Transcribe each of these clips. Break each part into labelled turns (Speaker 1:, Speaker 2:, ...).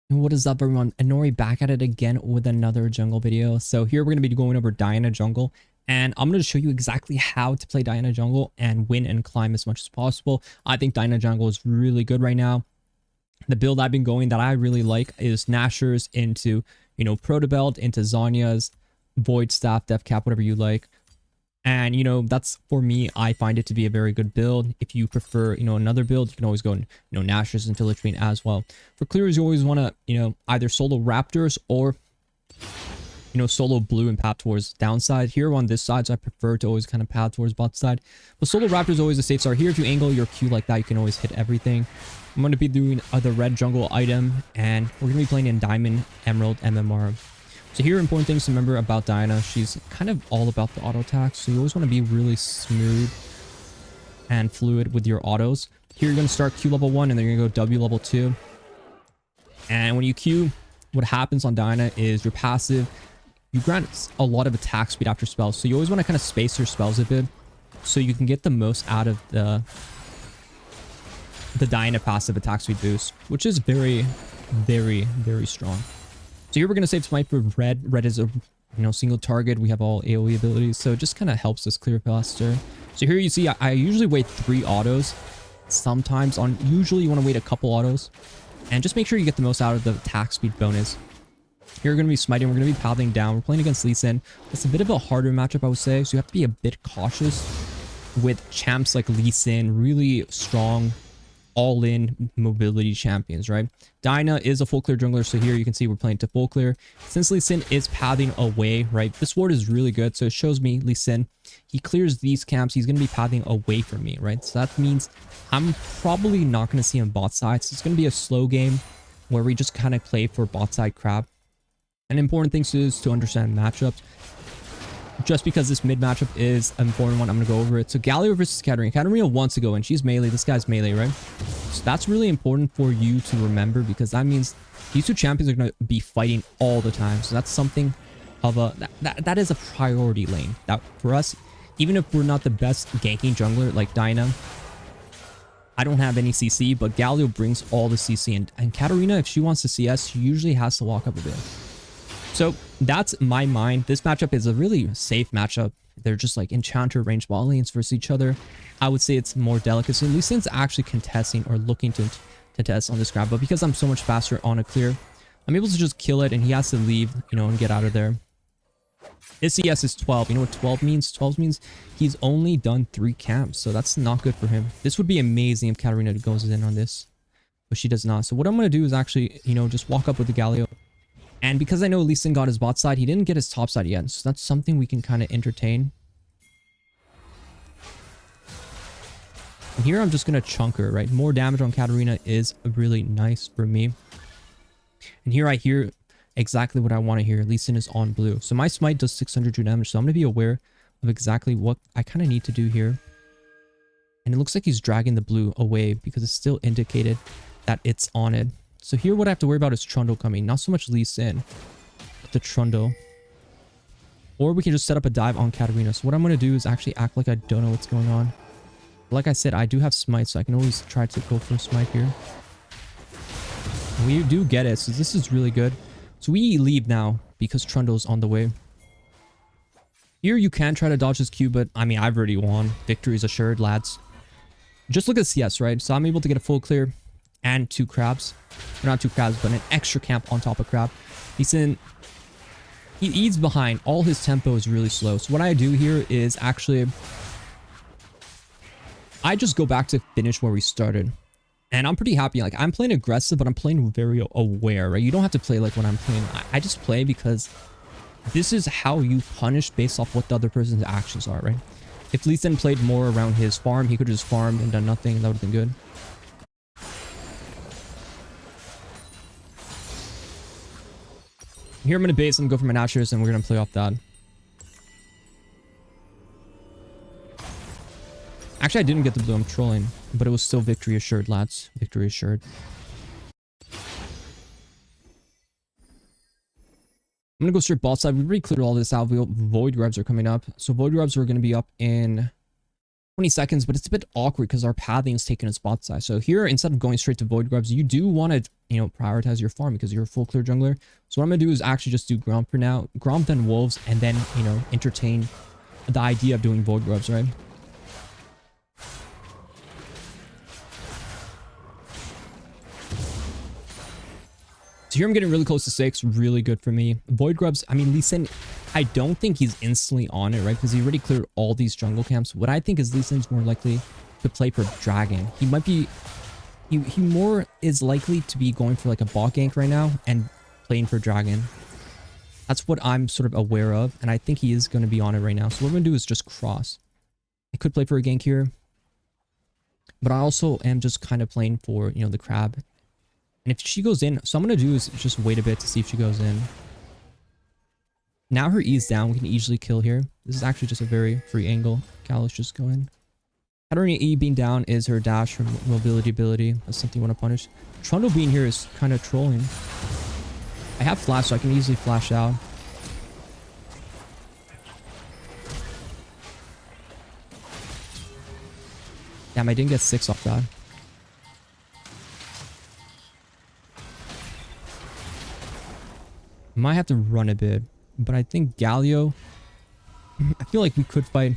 Speaker 1: And what is up, everyone? Inori back at it again with another jungle video. So here we're going to be going over Diana jungle, and I'm going to show you exactly how to play Diana jungle and win and climb as much as possible. I think Diana jungle is really good right now. The build I've been going that I really like is Nashers into, Protobelt, into Zanya's, Void Staff, Death Cap, whatever you like. And, that's for me, I find it to be a very good build. If you prefer, another build, you can always go, Nashers and Filtrine as well. For clears, you always want to, either solo Raptors or, solo blue and path towards downside. Here on this side, so I prefer to always kind of path towards bot side. But solo Raptors is always a safe start. Here, if you angle your Q like that, you can always hit everything. I'm going to be doing the red jungle item, and we're going to be playing in Diamond, Emerald, MMR. So here are important things to remember about Diana. She's kind of all about the auto attacks, so you always want to be really smooth and fluid with your autos. Here you're going to start Q level 1 and then you're going to go W level 2. And when you Q, what happens on Diana is your passive, you grant a lot of attack speed after spells. So you always want to kind of space your spells a bit so you can get the most out of the Diana passive attack speed boost, which is very, very, very strong. So here we're going to save Smite for red. Red is a single target. We have all AoE abilities, so it just kind of helps us clear faster. So here you see I usually wait 3 autos. Sometimes usually you want to wait a couple autos. And just make sure you get the most out of the attack speed bonus. Here we're going to be smiting. We're going to be pathing down. We're playing against Lee Sin. It's a bit of a harder matchup, I would say. So you have to be a bit cautious with champs like Lee Sin. Really strong all-in mobility champions, right? Diana is a full clear jungler, so here you can see we're playing to full clear. Since Lee Sin is pathing away, right? This ward is really good, so it shows me Lee Sin, he clears these camps, he's going to be pathing away from me, right? So that means I'm probably not going to see him bot side, so it's going to be a slow game where we just kind of play for bot side crab. And important things is to understand matchups. Just because this mid matchup is an important one, I'm going to go over it. So Galio versus Katarina. Katarina wants to go in. She's melee. This guy's melee, right? So that's really important for you to remember, because that means these two champions are going to be fighting all the time. So that's something of a... That is a priority lane. That for us, even if we're not the best ganking jungler like Diana, I don't have any CC, but Galio brings all the CC. And Katarina, if she wants to CS, she usually has to walk up a bit. So that's my mind. This matchup is a really safe matchup. They're just like enchanter range bot lanes versus each other. I would say it's more delicate. So Lee Sin's actually contesting or looking to test on this grab. But because I'm so much faster on a clear, I'm able to just kill it, and he has to leave, and get out of there. His CS is 12. You know what 12 means? 12 means he's only done 3 camps. So that's not good for him. This would be amazing if Katarina goes in on this, but she does not. So what I'm going to do is actually, just walk up with the Galio. And because I know Lee Sin got his bot side, he didn't get his top side yet. So that's something we can kind of entertain. And here I'm just going to chunk her, right? More damage on Katarina is really nice for me. And here I hear exactly what I want to hear. Lee Sin is on blue. So my smite does 602 damage. So I'm going to be aware of exactly what I kind of need to do here. And it looks like he's dragging the blue away because it's still indicated that it's on it. So here what I have to worry about is Trundle coming. Not so much Lee Sin, but the Trundle. Or we can just set up a dive on Katarina. So what I'm going to do is actually act like I don't know what's going on. Like I said, I do have smite, so I can always try to go for a smite here. And we do get it, so this is really good. So we leave now because Trundle's on the way. Here you can try to dodge this Q, but I mean, I've already won. Victory is assured, lads. Just look at CS, right? So I'm able to get a full clear and 2 crabs. Or not 2 crabs, but an extra camp on top of crab. He eats behind. All his tempo is really slow. So what I do here is actually, I just go back to finish where we started. And I'm pretty happy. Like, I'm playing aggressive, but I'm playing very aware, right? You don't have to play like when I'm playing. I just play because this is how you punish based off what the other person's actions are, right? If Lee Sin played more around his farm, he could have just farmed and done nothing. That would have been good. Here I'm going to base and go for my Nashers, and we're going to play off that. Actually, I didn't get the blue. I'm trolling. But it was still victory assured, lads. Victory assured. I'm going to go straight bot side. We already cleared all this out. Void Grubs are coming up. So Void Grubs are going to be up in 20 seconds, but it's a bit awkward because our pathing is taking a spot size. So here, instead of going straight to void grubs, you do want to, prioritize your farm because you're a full clear jungler. So what I'm going to do is actually just do Gromp for now. Gromp, then Wolves, and then, entertain the idea of doing void grubs, right? So here I'm getting really close to 6. Really good for me. Void grubs, I mean, Lee Sin, I don't think he's instantly on it, right? Because he already cleared all these jungle camps. What I think is Lee Sin's more likely to play for Dragon. He might be... He more is likely to be going for like a bot gank right now and playing for Dragon. That's what I'm sort of aware of. And I think he is going to be on it right now. So what I'm going to do is just cross. I could play for a gank here. But I also am just kind of playing for, the crab. And if she goes in, so I'm going to do is just wait a bit to see if she goes in. Now her E is down. We can easily kill here. This is actually just a very free angle. Kalos just go in. Katarina E being down is her dash, her mobility ability. That's something you want to punish. Trundle being here is kind of trolling. I have flash, so I can easily flash out. Damn, I didn't get 6 off that. Might have to run a bit, but I think Galio... I feel like we could fight...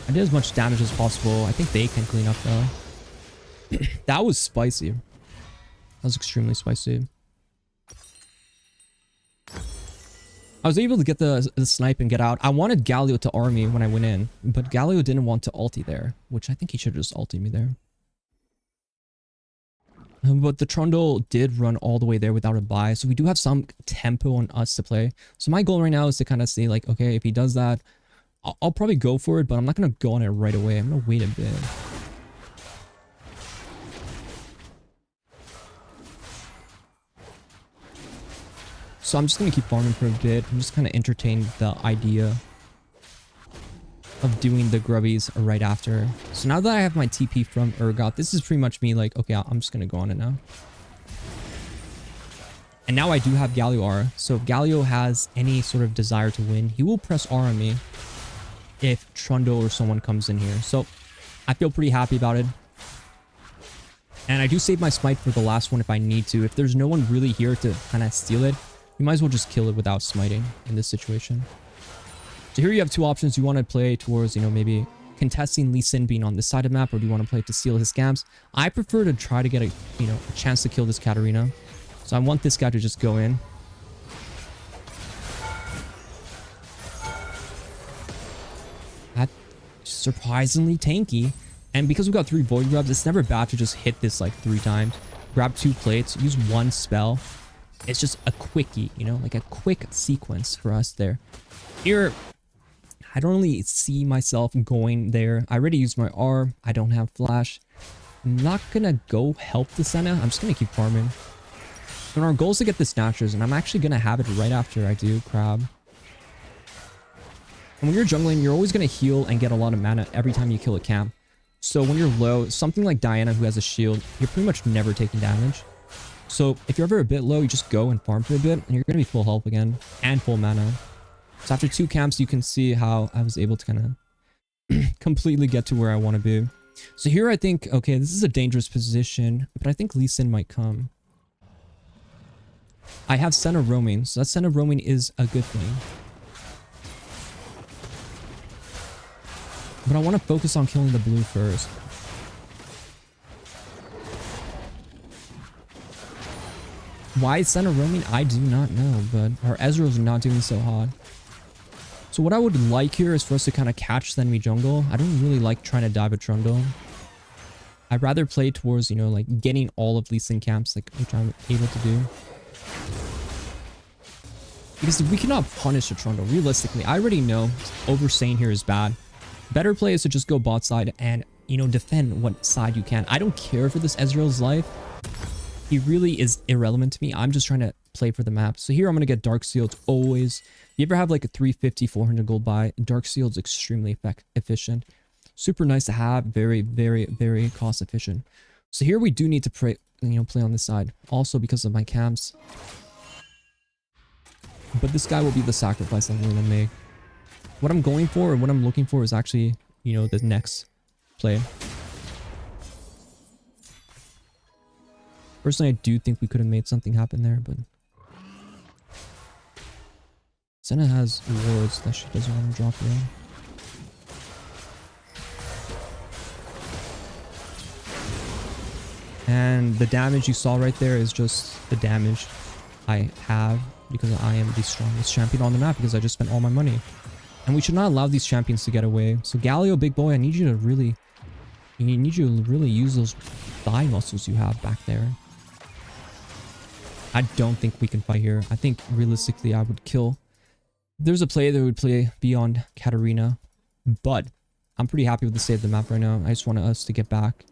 Speaker 1: I did as much damage as possible. I think they can clean up though. That was spicy. That was extremely spicy. I was able to get the snipe and get out. I wanted Galio to army when I went in, but Galio didn't want to ulti there, which I think he should have just ultied me there. But the Trundle did run all the way there without a buy, so we do have some tempo on us to play. So my goal right now is to kind of see like, okay, if he does that, I'll probably go for it, but I'm not going to go on it right away. I'm going to wait a bit. So I'm just going to keep farming for a bit. I'm just kind of entertain the idea of doing the grubbies right after. So now that I have my TP from Urgot, this is pretty much me like, okay, I'm just going to go on it now. And now I do have Galio R. So if Galio has any sort of desire to win, he will press R on me if Trundle or someone comes in here. So I feel pretty happy about it. And I do save my smite for the last one if I need to. If there's no one really here to kind of steal it, you might as well just kill it without smiting in this situation. So here you have two options. You want to play towards, maybe contesting Lee Sin being on this side of the map, or do you want to play to steal his scams? I prefer to try to get a chance to kill this Katarina. So I want this guy to just go in. That's surprisingly tanky. And because we've got 3 void grabs, it's never bad to just hit this like 3 times. Grab 2 plates, use 1 spell. It's just a quickie, like a quick sequence for us there. Here, I don't really see myself going there. I already used my R. I don't have flash. I'm not gonna go help the Senna. I'm just gonna keep farming. And our goal is to get the snatchers, and I'm actually gonna have it right after I do crab. And when you're jungling, you're always gonna heal and get a lot of mana every time you kill a camp. So when you're low, something like Diana who has a shield, you're pretty much never taking damage. So if you're ever a bit low, you just go and farm for a bit, and you're gonna be full health again and full mana. So after 2 camps, you can see how I was able to kind of completely get to where I want to be. So here I think, okay, this is a dangerous position, but I think Lee Sin might come. I have Senna roaming, so that Senna roaming is a good thing. But I want to focus on killing the blue first. Why is Senna roaming? I do not know, but our Ezreal's not doing so hot. So what I would like here is for us to kind of catch the enemy jungle. I don't really like trying to dive a Trundle. I'd rather play towards, like getting all of Lee Sin camps, like which I'm able to do. Because we cannot punish a Trundle, realistically. I already know oversaying here is bad. Better play is to just go bot side and, defend what side you can. I don't care for this Ezreal's life. He really is irrelevant to me. I'm just trying to play for the map. So here I'm going to get Dark Sealed always. If you ever have like a 350, 400 gold buy, Dark Sealed's extremely efficient. Super nice to have. Very, very, very cost efficient. So here we do need to play on this side. Also because of my camps. But this guy will be the sacrifice I'm going to make. What I'm going for or what I'm looking for is actually, you know, the next play. Personally, I do think we could have made something happen there, but Senna has wards that she doesn't want to drop down. And the damage you saw right there is just the damage I have because I am the strongest champion on the map because I just spent all my money. And we should not allow these champions to get away. So Galio, big boy, I need you to really use those thigh muscles you have back there. I don't think we can fight here. I think realistically I would kill. There's a play that would play beyond Katarina, but I'm pretty happy with the state of the map right now. I just want us to get back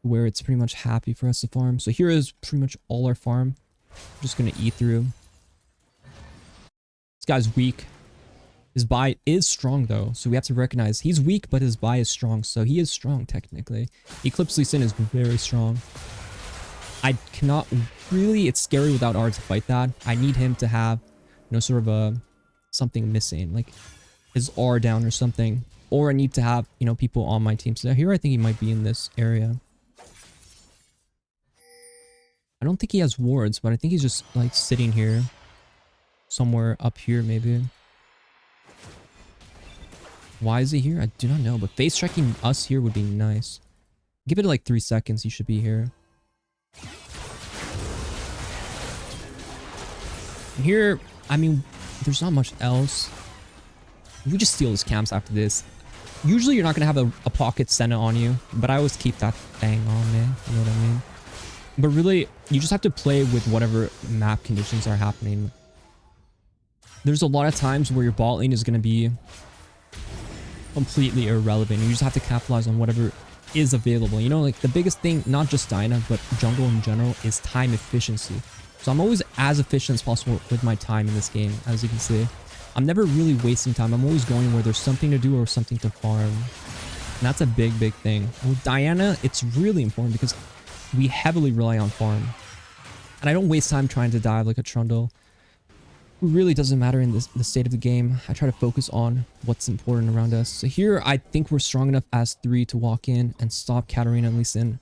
Speaker 1: where it's pretty much happy for us to farm. So here is pretty much all our farm. I'm just going to eat through. This guy's weak. His buy is strong though, so we have to recognize he's weak, but his buy is strong, so he is strong technically. Eclipse Lee Sin is very strong. I cannot really, it's scary without R to fight that. I need him to have, you know, sort of a something missing, like his R down or something. Or I need to have, you know, people on my team. So here I think he might be in this area. I don't think he has wards, but I think he's just like sitting here. Somewhere up here maybe. Why is he here? I do not know, but face tracking us here would be nice. Give it like 3 seconds, he should be here. And here, I mean, there's not much else. We just steal his camps after this. Usually you're not going to have a pocket Senna on you, but I always keep that thing on, man. You know what I mean? But really, you just have to play with whatever map conditions are happening. There's a lot of times where your bot lane is going to be completely irrelevant. You just have to capitalize on whatever is available. You know, like the biggest thing, not just Dyna, but jungle in general, is time efficiency. So I'm always as efficient as possible with my time in this game, as you can see. I'm never really wasting time. I'm always going where there's something to do or something to farm. And that's a big thing. And with Diana, it's really important because we heavily rely on farm. And I don't waste time trying to dive like a Trundle. It really doesn't matter in the state of the game. I try to focus on what's important around us. So here, I think we're strong enough as 3 to walk in and stop Katarina and Lee Sin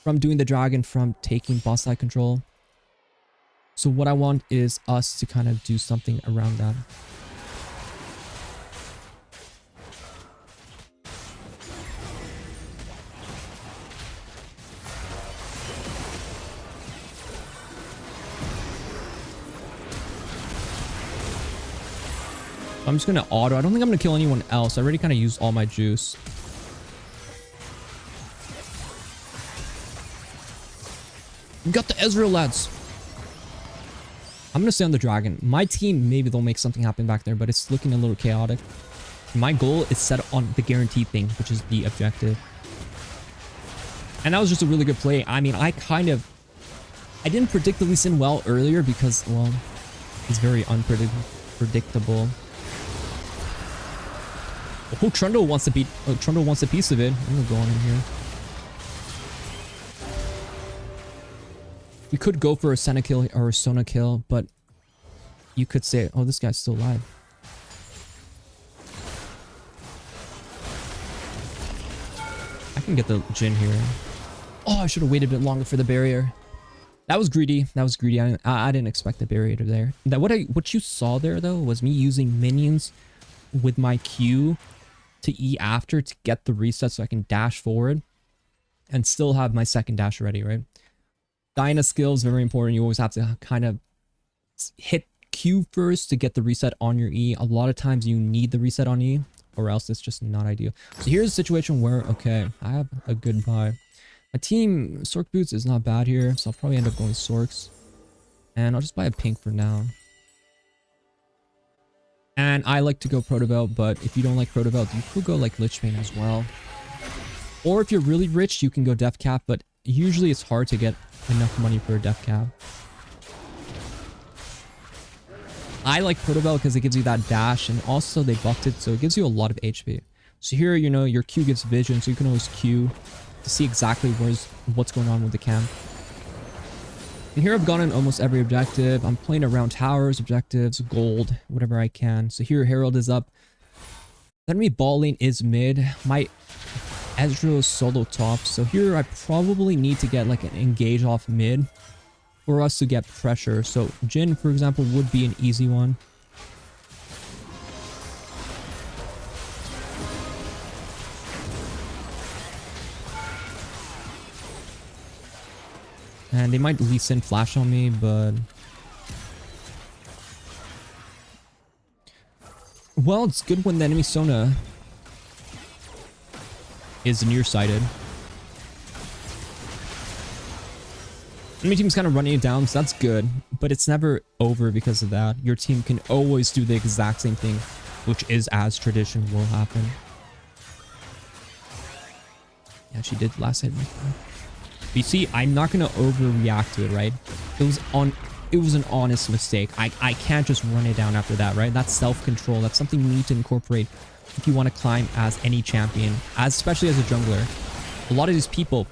Speaker 1: from doing the dragon, from taking boss side control. So what I want is us to kind of do something around that. I'm just gonna auto. I don't think I'm gonna kill anyone else. I already kind of used all my juice. We got the Ezreal, lads. I'm gonna stay on the dragon. My team, maybe they'll make something happen back there, but it's looking a little chaotic. My goal is set on the guaranteed thing, which is the objective. And that was just a really good play. I mean, I didn't predict the Lee Sin well earlier because, well, he's very unpredictable. Oh, Trundle wants to beat. Oh, Trundle wants a piece of it. I'm gonna go on in here. We could go for a Senna kill or a Sona kill, but you could say, oh, this guy's still alive. I can get the Jhin here. Oh, I should have waited a bit longer for the barrier. That was greedy. That was greedy. I didn't expect the barrier there. What you saw there though was me using minions with my Q to E after to get the reset so I can dash forward and still have my second dash ready, right? Dyna skills, very important. You always have to kind of hit Q first to get the reset on your E. A lot of times you need the reset on E or else it's just not ideal. So here's a situation where, okay, I have a good buy. My team, Sork Boots is not bad here, so I'll probably end up going Sorks. And I'll just buy a pink for now. And I like to go Protobelt, but if you don't like Protobelt, you could go like Lichbane as well. Or if you're really rich, you can go Def Cap, but usually it's hard to get enough money for a Def Cap. I like Protobelt because it gives you that dash, and also they buffed it, so it gives you a lot of HP. So here, you know, your Q gives vision, so you can always Q to see exactly what's going on with the camp. And here I've gotten almost every objective. I'm playing around towers, objectives, gold, whatever I can. So here Herald is up. Enemy ball lane is mid. My Ezreal is solo top. So here I probably need to get like an engage off mid for us to get pressure. So Jhin, for example, would be an easy one. And they might Lee Sin flash on me, but... Well, it's good when the enemy Sona is nearsighted. Enemy team's kind of running it down, so that's good. But it's never over because of that. Your team can always do the exact same thing, which is as tradition will happen. Yeah, she did last hit. But you see, I'm not going to overreact to it, right? It was an honest mistake. I can't just run it down after that, right? That's self-control. That's something you need to incorporate if you want to climb as any champion, especially as a jungler. A lot of these people,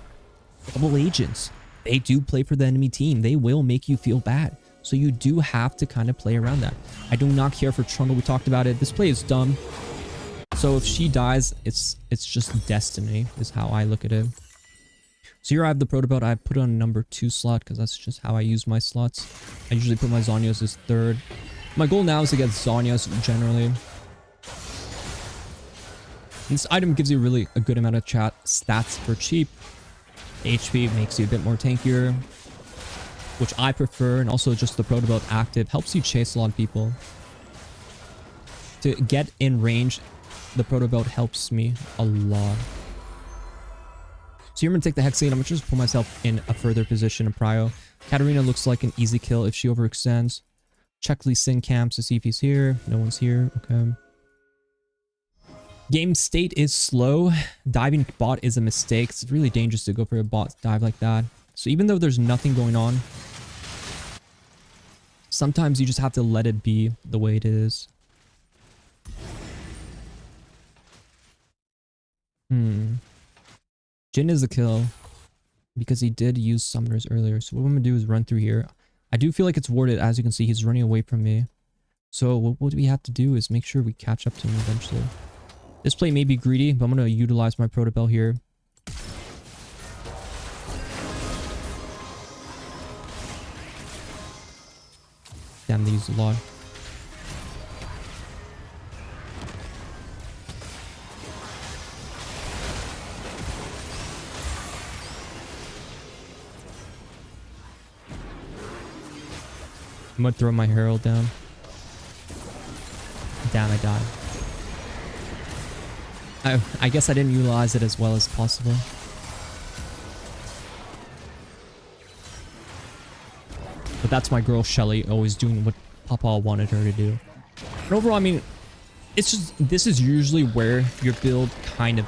Speaker 1: double agents, they do play for the enemy team. They will make you feel bad. So you do have to kind of play around that. I do not care for Trundle. We talked about it. This play is dumb. So if she dies, it's just destiny is how I look at it. So here I have the Protobelt. I put it on number 2 slot because that's just how I use my slots. I usually put my Zhonya's as 3rd. My goal now is to get Zhonya's generally. And this item gives you really a good amount of chat stats for cheap. HP makes you a bit more tankier, which I prefer. And also just the Protobelt active helps you chase a lot of people. To get in range, the Protobelt helps me a lot. So here I'm going to take the Rek'sai. I'm going to just put myself in a further position of prio. Katarina looks like an easy kill if she overextends. Check Lee Sin camps to see if he's here. No one's here. Okay. Game state is slow. Diving bot is a mistake. It's really dangerous to go for a bot dive like that. So even though there's nothing going on, sometimes you just have to let it be the way it is. Jhin is a kill because he did use summoners earlier. So what I'm going to do is run through here. I do feel like it's warded. As you can see, he's running away from me. So what we have to do is make sure we catch up to him eventually. This play may be greedy, but I'm going to utilize my Protobelt here. Damn, they used a lot. I'm gonna throw my Herald down. Damn, I died. I guess I didn't utilize it as well as possible. But that's my girl Shelly, always doing what Papa wanted her to do. And overall, I mean, it's just, this is usually where your build kind of,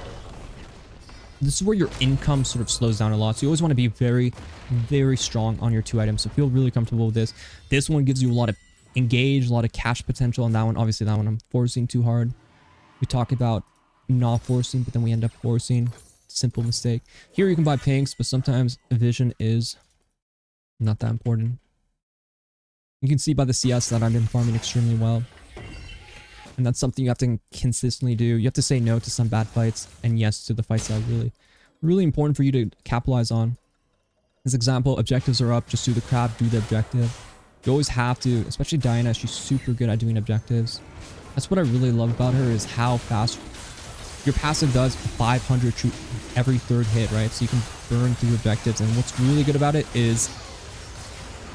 Speaker 1: this is where your income sort of slows down a lot. So you always want to be very, very strong on your 2 items. So feel really comfortable with this. This one gives you a lot of engage, a lot of cash potential. And that one, obviously that one I'm forcing too hard. We talk about not forcing, but then we end up forcing. Simple mistake. Here you can buy pinks, but sometimes vision is not that important. You can see by the CS that I've been farming extremely well. And that's something you have to consistently do. You have to say no to some bad fights and yes to the fights that are really important for you to capitalize on. As example, objectives are up, just do the crab, do the objective. You always have to, especially Diana, she's super good at doing objectives. That's what I really love about her, is how fast your passive does 500 every 3rd hit, right? So you can burn through objectives. And what's really good about it is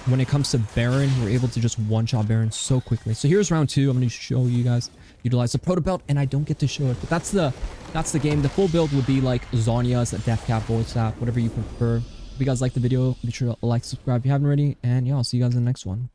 Speaker 1: when it comes to Baron, we're able to just one-shot Baron so quickly. So here's round 2. I'm going to show you guys utilize the Protobelt, and I don't get to show it, but that's the game. The full build would be like Zhonya's, Deathcap, Void Staff, whatever you prefer. If you guys like the video, be sure to like, subscribe if you haven't already, and yeah, I'll see you guys in the next one.